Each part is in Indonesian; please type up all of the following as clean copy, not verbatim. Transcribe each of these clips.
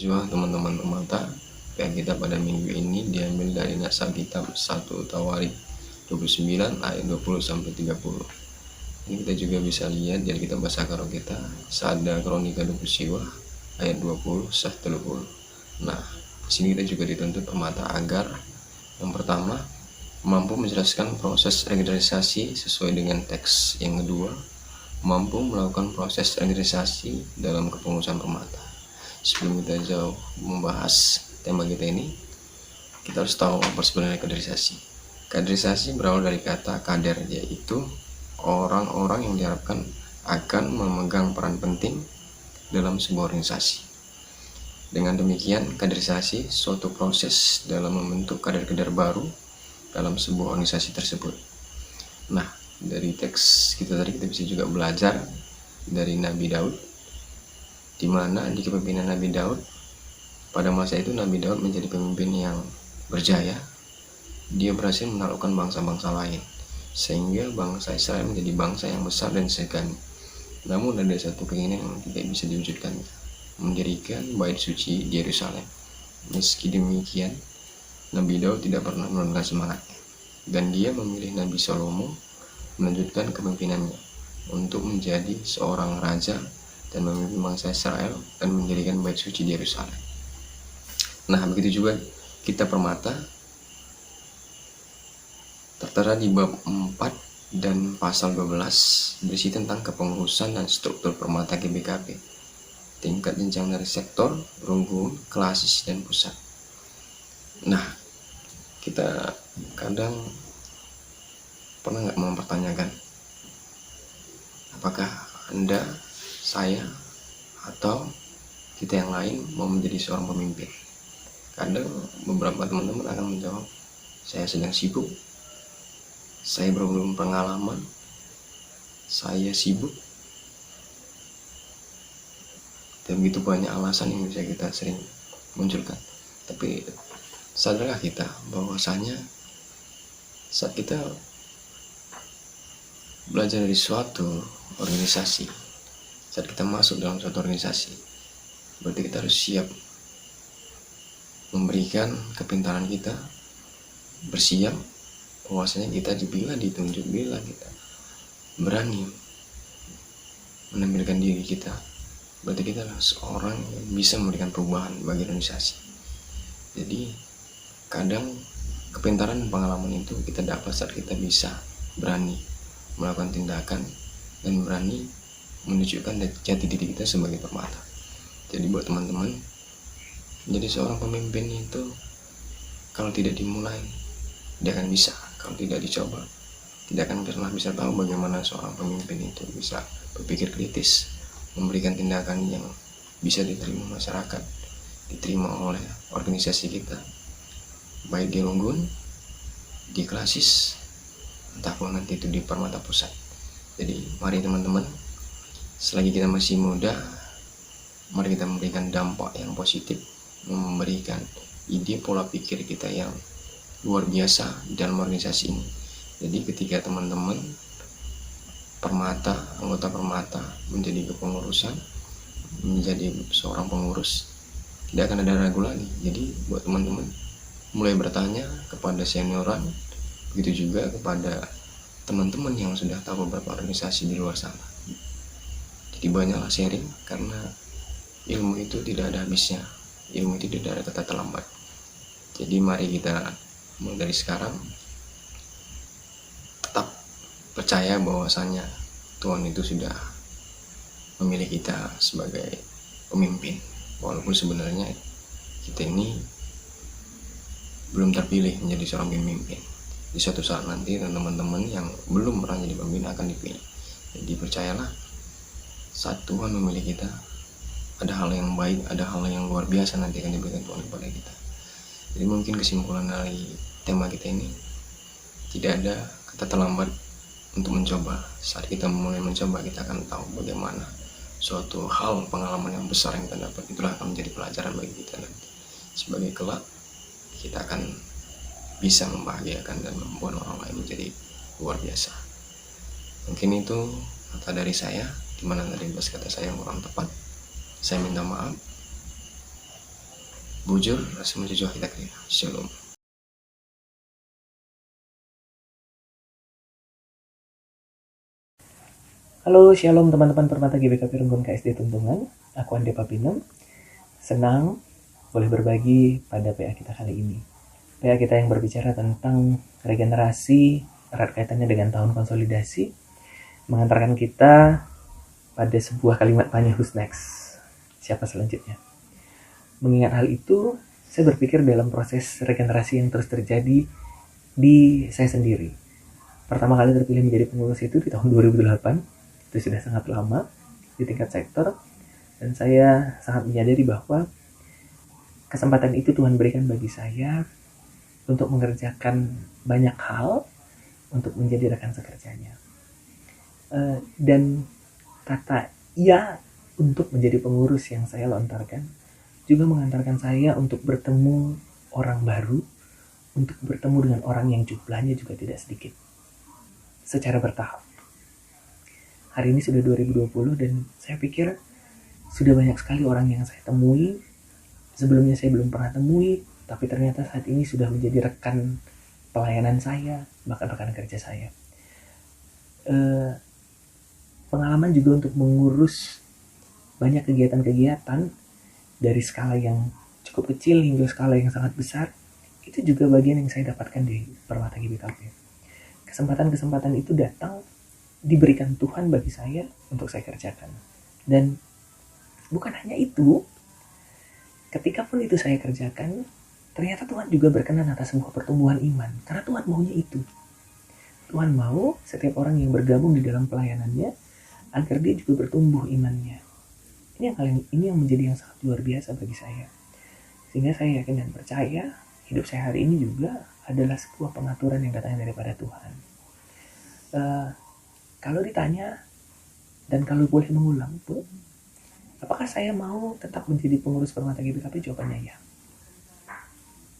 Siswa teman-teman pemata PA kita pada minggu ini diambil dari naskah kitab 1 Tawarikh 29 ayat 20 sampai 30. Ini kita juga bisa lihat dari kitab bahasa karo kita Sada Kronika 20 Siwa ayat 20 sah 30. Nah, di sini kita juga dituntut pemata agar yang pertama mampu menjelaskan proses regenerasi sesuai dengan teks. Yang kedua, mampu melakukan proses regenerasi dalam kepengurusan permata. Sebelum kita jauh membahas tema kita ini, kita harus tahu apa sebenarnya kaderisasi. Kaderisasi berawal dari kata kader, yaitu orang-orang yang diharapkan akan memegang peran penting dalam sebuah organisasi. Dengan demikian, kaderisasi suatu proses dalam membentuk kader-kader baru dalam sebuah organisasi tersebut. Nah, dari teks kita tadi kita bisa juga belajar dari Nabi Daud, di mana di kepemimpinan Nabi Daud pada masa itu Nabi Daud menjadi pemimpin yang berjaya. Dia berhasil menaklukkan bangsa-bangsa lain sehingga bangsa Israel menjadi bangsa yang besar dan segani. Namun ada satu keinginan yang tidak bisa diwujudkan, mendirikan bait suci di Yerusalem. Meski demikian, Nabi Daud tidak pernah menurunkan semangatnya, dan dia memilih Nabi Salomo melanjutkan kepemimpinannya untuk menjadi seorang raja dan memimpin bangsa Israel dan mendirikan bait suci di Yerusalem. Nah, begitu juga kita permata tertera di bab 4 dan pasal 12 berisi tentang kepengurusan dan struktur permata GBKP, tingkat jenjang dari sektor, runggun, klasis, dan pusat. Nah, kita kadang pernah nggak mempertanyakan apakah Anda, saya, atau kita yang lain mau menjadi seorang pemimpin? Kadang beberapa teman-teman akan menjawab, saya sedang sibuk, saya belum pengalaman, saya sibuk, dan begitu banyak alasan yang bisa kita sering munculkan. Tapi sadarkah kita bahwasanya saat kita belajar dari suatu organisasi, saat kita masuk dalam suatu organisasi, berarti kita harus siap memberikan kepintaran kita, bersiap bahwasanya kita dipilih, ditunjuk, bila kita berani menampilkan diri kita, berarti kita adalah seorang yang bisa memberikan perubahan bagi organisasi. Jadi kadang kepintaran dan pengalaman itu kita dapat saat kita bisa berani melakukan tindakan dan berani menunjukkan jati diri kita sebagai permata. Jadi buat teman-teman, menjadi seorang pemimpin itu kalau tidak dimulai tidak akan bisa. Kalau tidak dicoba, tidak akan pernah bisa tahu bagaimana seorang pemimpin itu bisa berpikir kritis, memberikan tindakan yang bisa diterima masyarakat, diterima oleh organisasi kita, baik di runggun, di klasis, entahpun nanti itu di permata pusat. Jadi mari teman-teman, selagi kita masih muda, mari kita memberikan dampak yang positif, memberikan ide pola pikir kita yang luar biasa dalam organisasi ini. Jadi ketika teman-teman permata, anggota permata menjadi kepengurusan, menjadi seorang pengurus, tidak akan ada ragu lagi. Jadi buat teman-teman mulai bertanya kepada senioran, begitu juga kepada teman-teman yang sudah tahu beberapa organisasi di luar sana. Jadi banyaklah sharing, karena ilmu itu tidak ada habisnya, ilmu itu tidak ada kata terlambat. Jadi mari kita mulai dari sekarang tetap percaya bahwasanya Tuhan itu sudah memilih kita sebagai pemimpin, walaupun sebenarnya kita ini belum terpilih menjadi seorang pemimpin. Di suatu saat nanti teman-teman yang belum pernah jadi pemimpin akan dipilih. Jadi percayalah, saat Tuhan memilih kita, ada hal yang baik, ada hal yang luar biasa nanti akan diberikan Tuhan kepada kita. Jadi mungkin kesimpulan dari tema kita ini, tidak ada kata terlambat untuk mencoba. Saat kita mulai mencoba, kita akan tahu bagaimana suatu hal, pengalaman yang besar yang kita dapat, itulah akan menjadi pelajaran bagi kita nanti. Sebagai kelak, kita akan bisa membahagiakan dan membuat orang lain menjadi luar biasa. Mungkin itu kata dari saya, dimana tadi kata saya yang kurang tepat, saya minta maaf. bujur rasa menjujur kita kaya. Shalom. Halo, shalom teman-teman Permata GBKP Renggon KSD Tuntungan. Aku Ande Papinem. Senang boleh berbagi pada PA kita kali ini. PA kita yang berbicara tentang regenerasi, erat kaitannya dengan tahun konsolidasi, mengantarkan kita pada sebuah kalimat tanya, who's next? Siapa selanjutnya? Mengingat hal itu, saya berpikir dalam proses regenerasi yang terus terjadi di saya sendiri. Pertama kali terpilih menjadi pengurus itu di tahun 2008, itu sudah sangat lama di tingkat sektor, dan saya sangat menyadari bahwa kesempatan itu Tuhan berikan bagi saya untuk mengerjakan banyak hal, untuk menjadi rekan sekerjanya. Dan kata ya untuk menjadi pengurus yang saya lontarkan juga mengantarkan saya untuk bertemu orang baru, untuk bertemu dengan orang yang jumlahnya juga tidak sedikit, secara bertahap. Hari ini sudah 2020 dan saya pikir sudah banyak sekali orang yang saya temui. Sebelumnya saya belum pernah temui, tapi ternyata saat ini sudah menjadi rekan pelayanan saya, bahkan rekan kerja saya. Pengalaman juga untuk mengurus banyak kegiatan-kegiatan dari skala yang cukup kecil hingga skala yang sangat besar, itu juga bagian yang saya dapatkan di Permata GBKP. Kesempatan-kesempatan itu datang, diberikan Tuhan bagi saya untuk saya kerjakan. Dan bukan hanya itu, ketika pun itu saya kerjakan, ternyata Tuhan juga berkenan atas sebuah pertumbuhan iman. Karena Tuhan maunya itu. Tuhan mau setiap orang yang bergabung di dalam pelayanannya, agar dia juga bertumbuh imannya. Ini yang menjadi yang sangat luar biasa bagi saya. Sehingga saya yakin dan percaya, hidup saya hari ini juga adalah sebuah pengaturan yang datang daripada Tuhan. Kalau ditanya, dan kalau boleh mengulang pun, apakah saya mau tetap menjadi pengurus Permata GBKP? Jawabannya ya.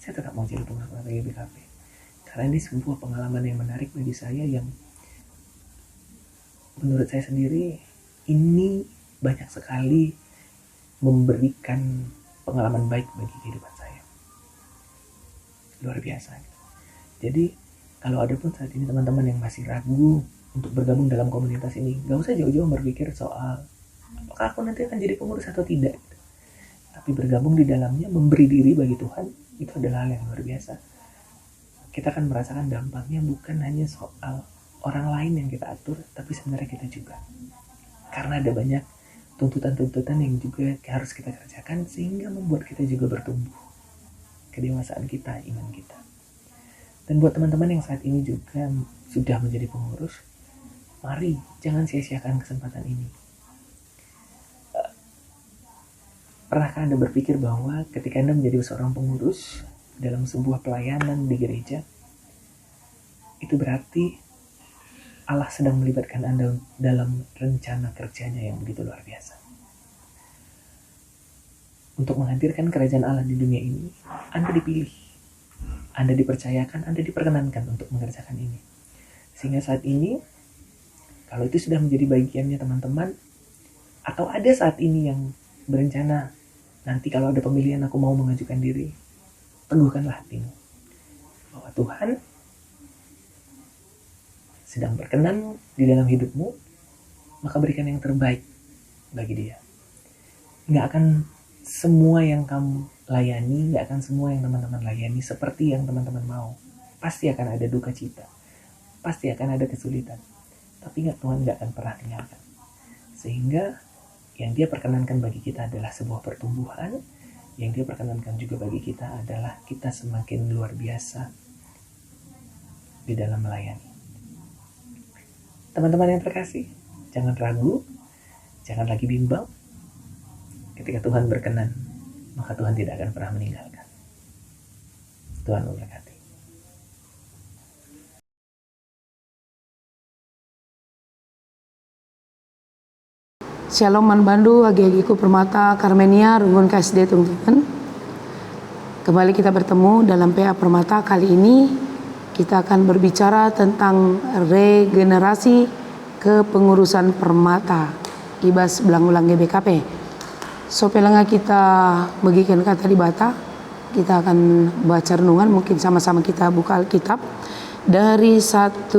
Saya tetap mau jadi pengurus Permata GBKP. Karena ini sebuah pengalaman yang menarik bagi saya yang menurut saya sendiri ini banyak sekali memberikan pengalaman baik bagi kehidupan saya. Luar biasa. Jadi kalau ada pun saat ini teman-teman yang masih ragu untuk bergabung dalam komunitas ini, gak usah jauh-jauh berpikir soal apakah aku nanti akan jadi pengurus atau tidak. Tapi bergabung di dalamnya, memberi diri bagi Tuhan, itu adalah hal yang luar biasa. Kita akan merasakan dampaknya bukan hanya soal orang lain yang kita atur, tapi sebenarnya kita juga. Karena ada banyak tuntutan-tuntutan yang juga harus kita kerjakan, sehingga membuat kita juga bertumbuh kedewasaan kita, iman kita. Dan buat teman-teman yang saat ini juga sudah menjadi pengurus, mari jangan sia-siakan kesempatan ini. Pernahkah Anda berpikir bahwa ketika Anda menjadi seorang pengurus dalam sebuah pelayanan di gereja, itu berarti Allah sedang melibatkan Anda dalam rencana kerjanya yang begitu luar biasa. Untuk menghadirkan kerajaan Allah di dunia ini, Anda dipilih, Anda dipercayakan, Anda diperkenankan untuk mengerjakan ini. Sehingga saat ini, kalau itu sudah menjadi bagiannya teman-teman, atau ada saat ini yang berencana, nanti kalau ada pemilihan aku mau mengajukan diri, teguhkanlah hatimu. Bahwa Tuhan sedang berkenan di dalam hidupmu, maka berikan yang terbaik bagi dia. Nggak akan semua yang kamu layani, nggak akan semua yang teman-teman layani seperti yang teman-teman mau. Pasti akan ada duka cita, pasti akan ada kesulitan. Tapi Tuhan nggak akan pernah tinggalkan. Sehingga yang dia perkenankan bagi kita adalah sebuah pertumbuhan, yang dia perkenankan juga bagi kita adalah kita semakin luar biasa di dalam melayani. Teman-teman yang terkasih, jangan ragu, jangan lagi bimbang. Ketika Tuhan berkenan, maka Tuhan tidak akan pernah meninggalkan. Tuhan memberkati. Shalom Manbandu, agi-agiku Permata Karmenia, Runggun KSD teman-teman. Kembali kita bertemu dalam PA Permata. Kali ini kita akan berbicara tentang regenerasi kepengurusan Permata Ibas Belang-ulang GBKP. So pelanga kita bagikan kata di bata, kita akan baca renungan. Mungkin sama-sama kita buka Alkitab dari 1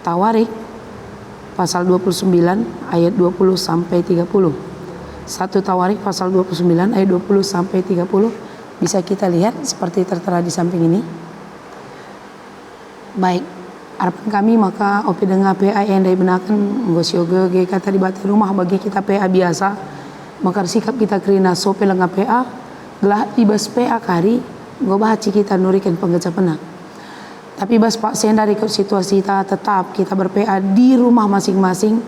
Tawarik pasal 29 ayat 20 sampai 30. 1 Tawarik pasal 29 ayat 20 sampai 30. Bisa kita lihat seperti tertera di samping ini. Baik, harapan kami maka opi dengar PA yang dibenakan ngosyoge kata di bati rumah bagi kita PA biasa. Maka sikap kita kerina sope lenga PA gelah ibas PA kari ngobahaci kita nurikan penggecapena. Tapi bas Pak Senda ikut situasi kita tetap kita ber-PA di rumah masing-masing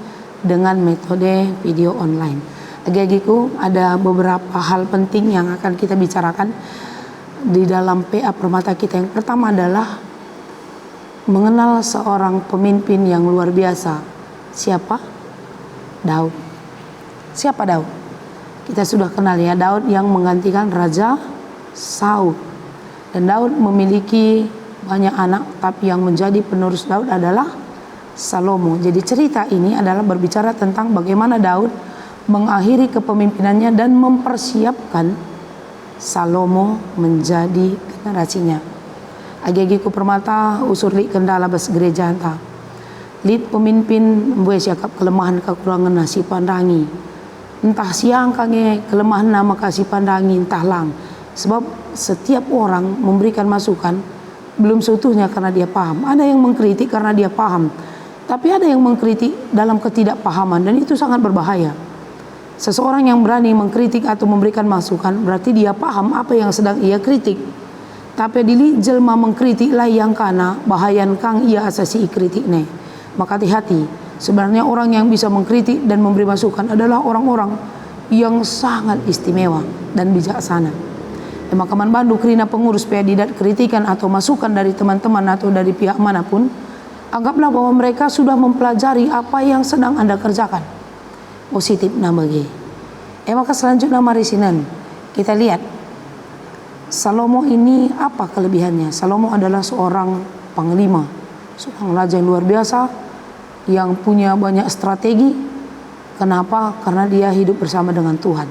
dengan metode video online. Agi-agiku ada beberapa hal penting yang akan kita bicarakan di dalam PA Permata kita. Yang pertama adalah mengenal seorang pemimpin yang luar biasa. Siapa? Daud. Siapa Daud? Kita sudah kenal ya, Daud yang menggantikan Raja Saul. Dan Daud memiliki banyak anak, tapi yang menjadi penerus Daud adalah Salomo. Jadi cerita ini adalah berbicara tentang bagaimana Daud mengakhiri kepemimpinannya dan mempersiapkan Salomo menjadi generasinya. Agi-agiku Permata usur li kendala bas gereja anta. Lid pemimpin buat siakap kelemahan kekurangan nasi pandangi. Entah siang kange kelemahan nama kasih pandangi entah lang. Sebab setiap orang memberikan masukan belum seutuhnya karena dia paham. Ada yang mengkritik karena dia paham. Tapi ada yang mengkritik dalam ketidakpahaman dan itu sangat berbahaya. Seseorang yang berani mengkritik atau memberikan masukan berarti dia paham apa yang sedang ia kritik. Tapi dili jelma mengkritik lah yang kana bahayan kang ia asasi kritik ne. Maka hati-hati. Sebenarnya orang yang bisa mengkritik dan memberi masukan adalah orang-orang yang sangat istimewa dan bijaksana. Maka manbandu kerina pengurus PADIDAT kritikan atau masukan dari teman-teman atau dari pihak manapun, anggaplah bahwa mereka sudah mempelajari apa yang sedang Anda kerjakan. Positif nama G. Maka selanjutnya mari sinan kita lihat Salomo ini apa kelebihannya. Salomo adalah seorang panglima, seorang raja yang luar biasa yang punya banyak strategi. Kenapa? Karena dia hidup bersama dengan Tuhan.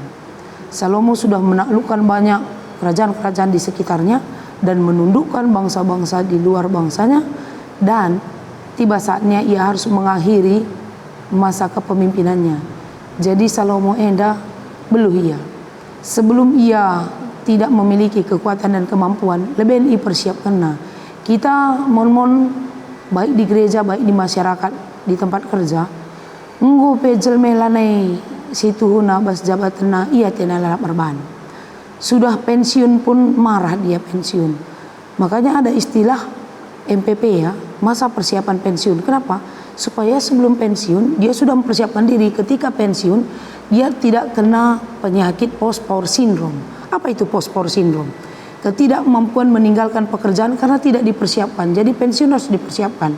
Salomo sudah menaklukkan banyak kerajaan-kerajaan di sekitarnya dan menundukkan bangsa-bangsa di luar bangsanya, dan tiba saatnya ia harus mengakhiri masa kepemimpinannya. Jadi Salomo enda beluhia. Sebelum ia tidak memiliki kekuatan dan kemampuan, lebih dipersiapkan. Kita mon baik di gereja, baik di masyarakat, di tempat kerja, nggo pejel melanai situhuna bas jabatena ia tena lalap merban. Sudah pensiun pun marah dia pensiun. Makanya ada istilah MPP ya, masa persiapan pensiun. Kenapa? Supaya sebelum pensiun dia sudah mempersiapkan diri. Ketika pensiun dia tidak kena penyakit post-power syndrome. Apa itu post-power syndrome? Ketidakmampuan meninggalkan pekerjaan karena tidak dipersiapkan. Jadi pensiun harus dipersiapkan.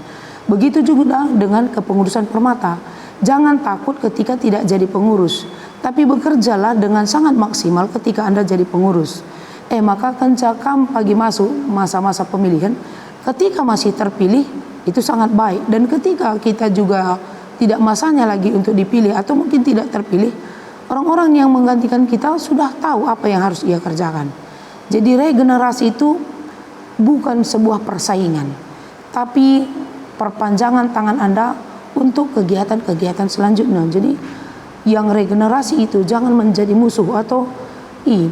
Begitu juga dengan kepengurusan Permata. Jangan takut ketika tidak jadi pengurus, tapi bekerjalah dengan sangat maksimal ketika Anda jadi pengurus. Maka kencakam pagi masuk masa-masa pemilihan, ketika masih terpilih itu sangat baik. Dan ketika kita juga tidak masanya lagi untuk dipilih atau mungkin tidak terpilih, orang-orang yang menggantikan kita sudah tahu apa yang harus ia kerjakan. Jadi regenerasi itu bukan sebuah persaingan, tapi perpanjangan tangan Anda untuk kegiatan-kegiatan selanjutnya. Jadi yang regenerasi itu jangan menjadi musuh atau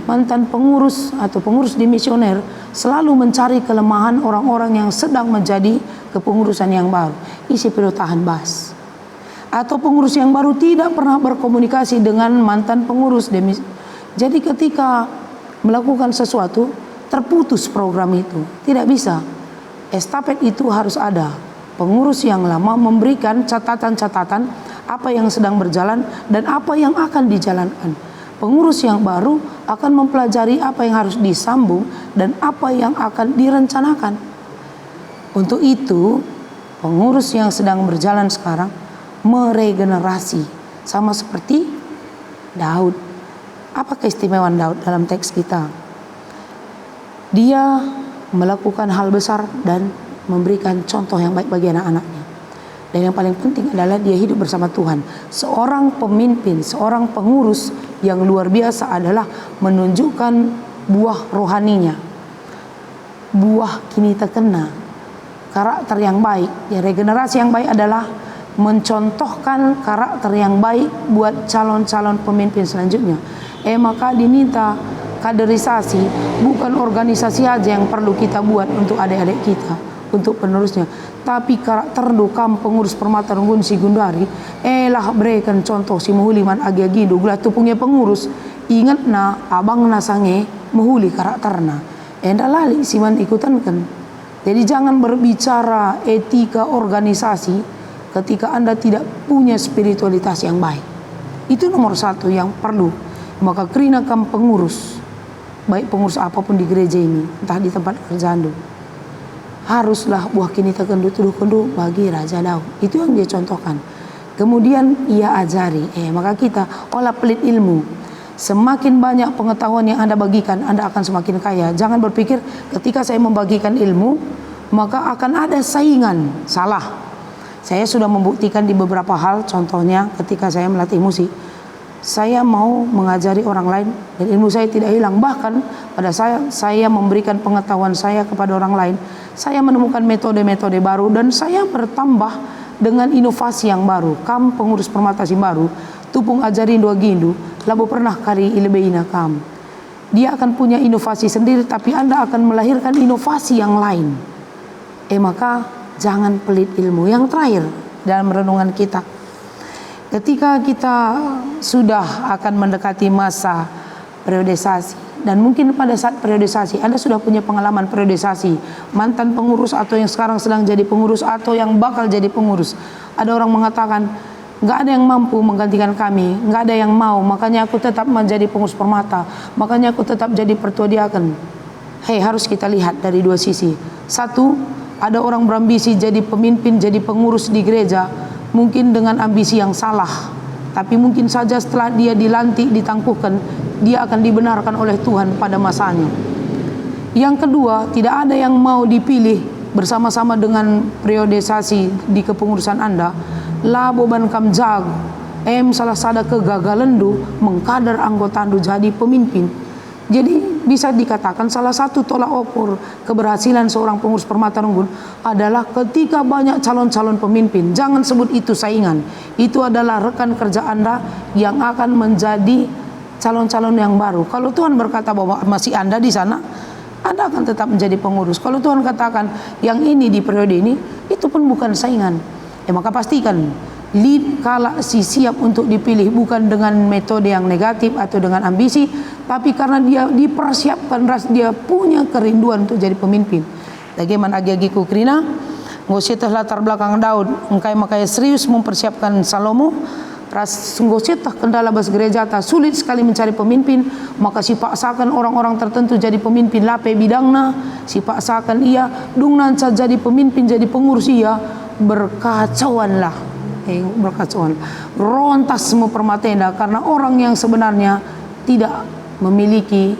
mantan pengurus atau pengurus dimisioner selalu mencari kelemahan orang-orang yang sedang menjadi kepengurusan yang baru. Isi perlu tahan bas. Atau pengurus yang baru tidak pernah berkomunikasi dengan mantan pengurus jadi ketika melakukan sesuatu terputus program itu. Tidak bisa. Estafet itu harus ada. Pengurus yang lama memberikan catatan-catatan apa yang sedang berjalan dan apa yang akan dijalankan. Pengurus yang baru akan mempelajari apa yang harus disambung dan apa yang akan direncanakan. Untuk itu, pengurus yang sedang berjalan sekarang meregenerasi. Sama seperti Daud. Apa keistimewaan Daud dalam teks kita? Dia melakukan hal besar dan memberikan contoh yang baik bagi anak-anaknya. Dan yang paling penting adalah dia hidup bersama Tuhan. Seorang pemimpin, seorang pengurus yang luar biasa adalah menunjukkan buah rohaninya, buah kini terkena, karakter yang baik. Ya, regenerasi yang baik adalah mencontohkan karakter yang baik buat calon-calon pemimpin selanjutnya. Maka diminta kaderisasi, bukan organisasi aja yang perlu kita buat untuk adik-adik kita, untuk penerusnya, tapi karakter dokam pengurus Permata Runggun si Gundari lah berikan contoh si Mahuli man agi-agi do gula tupungnya pengurus ingat na abang na sange Mahuli karakterna ndak lali si man ikutan kan. Jadi jangan berbicara etika organisasi ketika Anda tidak punya spiritualitas yang baik. Itu nomor satu yang perlu. Maka kerinakan pengurus, baik pengurus apapun di gereja ini, entah di tempat kerjaan, haruslah buah kini terkendu tuduh kendu bagi Raja Daud. Itu yang dia contohkan. Kemudian ia ajari. Maka kita olah pelit ilmu. Semakin banyak pengetahuan yang Anda bagikan, Anda akan semakin kaya. Jangan berpikir ketika saya membagikan ilmu, maka akan ada saingan. Salah. Saya sudah membuktikan di beberapa hal, contohnya ketika saya melatih musik, saya mau mengajari orang lain dan ilmu saya tidak hilang. Bahkan pada saya memberikan pengetahuan saya kepada orang lain, saya menemukan metode-metode baru dan saya bertambah dengan inovasi yang baru. Kam pengurus Permata Simbaru, tupung ajarin dua gindu, labu pernah kari ilebeina kam. Dia akan punya inovasi sendiri, tapi Anda akan melahirkan inovasi yang lain. Maka jangan pelit ilmu. Yang terakhir dalam renungan kita, ketika kita sudah akan mendekati masa periodisasi, dan mungkin pada saat periodisasi Anda sudah punya pengalaman periodisasi, mantan pengurus atau yang sekarang sedang jadi pengurus atau yang bakal jadi pengurus. Ada orang mengatakan, nggak ada yang mampu menggantikan kami, nggak ada yang mau, makanya aku tetap menjadi pengurus Permata, makanya aku tetap jadi pertua diaken. Harus kita lihat dari dua sisi. Satu, ada orang berambisi jadi pemimpin, jadi pengurus di gereja, mungkin dengan ambisi yang salah, tapi mungkin saja setelah dia dilantik, ditangguhkan, dia akan dibenarkan oleh Tuhan pada masanya. Yang kedua, tidak ada yang mau dipilih bersama-sama dengan periodisasi di kepengurusan Anda. Laboban kam jag, salah sada kegagalan du mengkader anggota du jadi pemimpin. Jadi bisa dikatakan salah satu tolak ukur keberhasilan seorang pengurus Permata Runggun adalah ketika banyak calon-calon pemimpin. Jangan sebut itu saingan. Itu adalah rekan kerja Anda yang akan menjadi calon-calon yang baru. Kalau Tuhan berkata bahwa masih Anda di sana, Anda akan tetap menjadi pengurus. Kalau Tuhan katakan yang ini di periode ini, itu pun bukan saingan. Maka pastikan lead kala si siap untuk dipilih, bukan dengan metode yang negatif atau dengan ambisi, tapi karena dia dipersiapkan, dia punya kerinduan untuk jadi pemimpin. Bagaimana agi-agiku Krina ngositah latar belakang Daud, engkai makanya serius mempersiapkan Salomo. Ras ngositah kendala bas gereja ta sulit sekali mencari pemimpin, maka si paksakan orang-orang tertentu jadi pemimpin lape bidangna, si paksakan ia dungnanca jadi pemimpin, jadi pengurus ia, berkacauanlah. Berkacauan, rontas semua permatenda karena orang yang sebenarnya tidak memiliki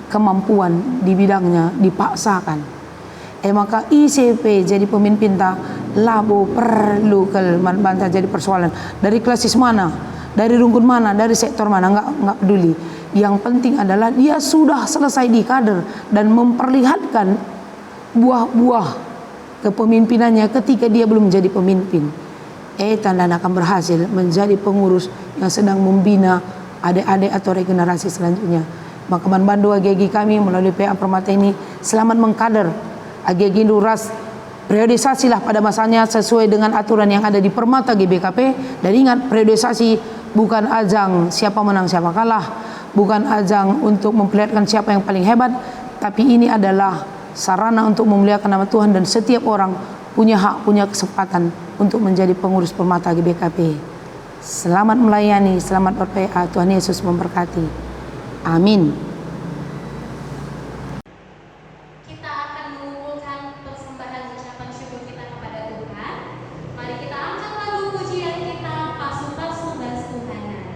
kemampuan di bidangnya dipaksakan. Maka ICP jadi pemimpin tak labo perlu bantah jadi persoalan dari klasis mana, dari rungkun mana, dari sektor mana, nggak peduli. Yang penting adalah dia sudah selesai di kader dan memperlihatkan buah-buah kepemimpinannya ketika dia belum menjadi pemimpin. Tanda akan berhasil menjadi pengurus yang sedang membina adik-adik atau regenerasi selanjutnya. Maka bantu agi-agi kami melalui PA Permata ini selamat mengkader agi-agi duras periodisasilah pada masanya sesuai dengan aturan yang ada di Permata GBKP. Dan ingat, periodisasi bukan ajang siapa menang siapa kalah, bukan ajang untuk memperlihatkan siapa yang paling hebat, tapi ini adalah sarana untuk memuliakan nama Tuhan dan setiap orang punya hak, punya kesempatan untuk menjadi pengurus Permata GBKP. Selamat melayani, selamat ber-PA. Tuhan Yesus memberkati. Amin. Kita akan mengumpulkan persembahan ucapan syukur kita kepada Tuhan. Mari kita angkat lagu pujian kita, pasukan sembah Tuhanan.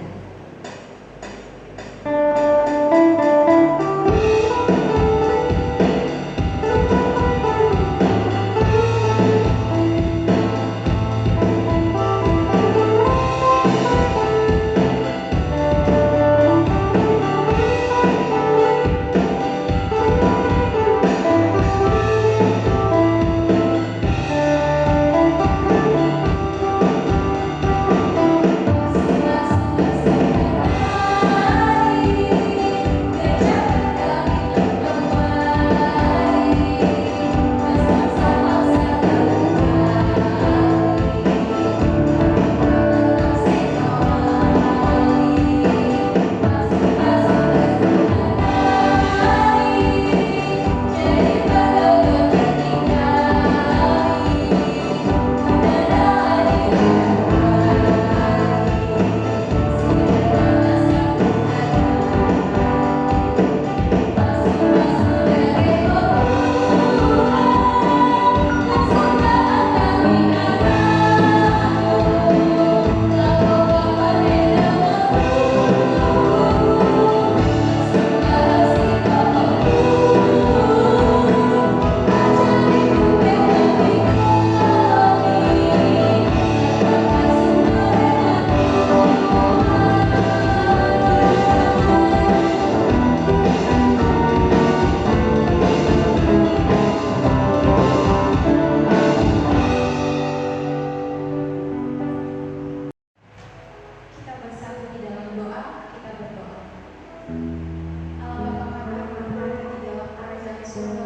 Yesus.